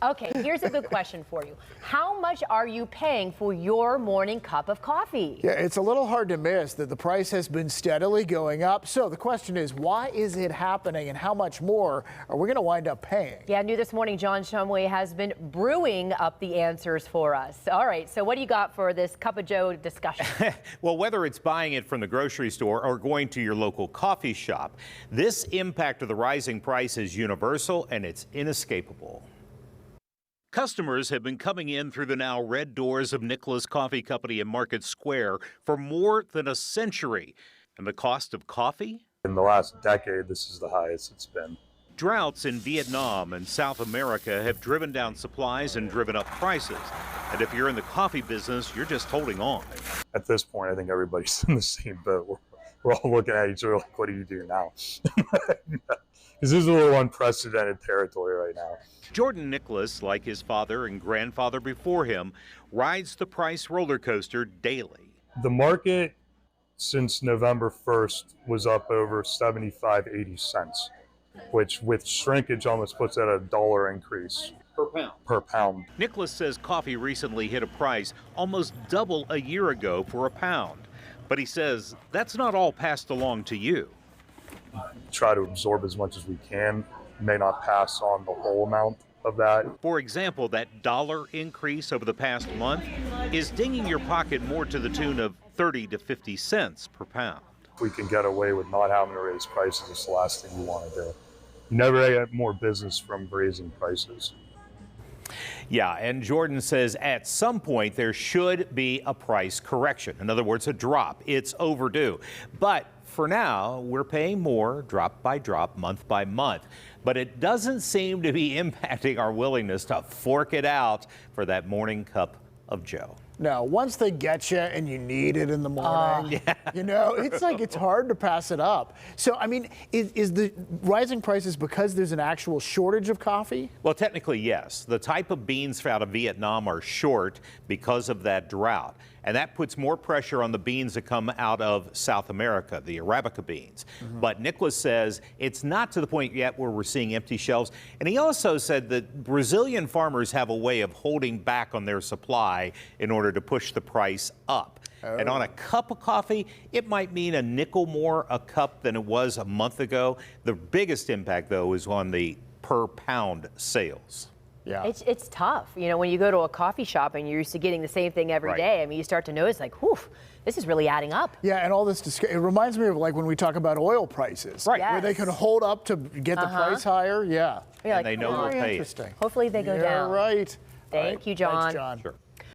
Okay, here's a good question for you. How much are you paying for your morning cup of coffee? Yeah, it's a little hard to miss that the price has been steadily going up. So the question is, why is it happening and how much more are we going to wind up paying? Yeah, new this morning, John Shumway has been brewing up the answers for us. All right, so what do you got for this Cup of Joe discussion? Well, whether it's buying it from the grocery store or going to your local coffee shop, this impact of the rising price is universal and it's inescapable. Customers have been coming in through the now red doors of Nicholas Coffee Company in Market Square for more than a century. And the cost of coffee? In the last decade, this is the highest it's been. Droughts in Vietnam and South America have driven down supplies and driven up prices. And if you're in the coffee business, you're just holding on. At this point, I think everybody's in the same boat. We're all looking at each other like, what do you do now? Because this is a little unprecedented territory right now. Jordan Nicholas, like his father and grandfather before him, rides the price roller coaster daily. The market since November 1st was up over 75-80 cents, which with shrinkage almost puts at $1 increase. Per pound. Nicholas says coffee recently hit a price almost double a year ago for a pound. But he says that's not all passed along to you. Try to absorb as much as we can. May not pass on the whole amount of that. For example, that dollar increase over the past month is dinging your pocket more to the tune of 30 to 50 cents per pound. If we can get away with not having to raise prices, it's the last thing you want to do. You never get more business from raising prices. Yeah, and Jordan says at some point there should be a price correction. In other words, a drop. It's overdue. But for now, we're paying more drop by drop, month by month. But it doesn't seem to be impacting our willingness to fork it out for that morning cup of Joe. No, once they get you and you need it in the morning, you know, it's like it's hard to pass it up. So, I mean, is the rising prices because there's an actual shortage of coffee? Well, technically, yes. The type of beans out of Vietnam are short because of that drought. And that puts more pressure on the beans that come out of South America, the Arabica beans. But Nicholas says it's not to the point yet where we're seeing empty shelves. And he also said that Brazilian farmers have a way of holding back on their supply in order to push the price up. And on a cup of coffee, it might mean a nickel more a cup than it was a month ago. The biggest impact, though, is on the per pound sales. Yeah. It's tough. You know, when you go to a coffee shop and you're used to getting the same thing every day, I mean, you start to notice like, whew, this is really adding up. Yeah, and all this, it reminds me of like when we talk about oil prices. Right. Where they can hold up to get the price higher. Yeah. You're And like, they know we'll pay it. Interesting. hopefully they go Yeah, down. right. Thank you, John. Thanks, John. Sure.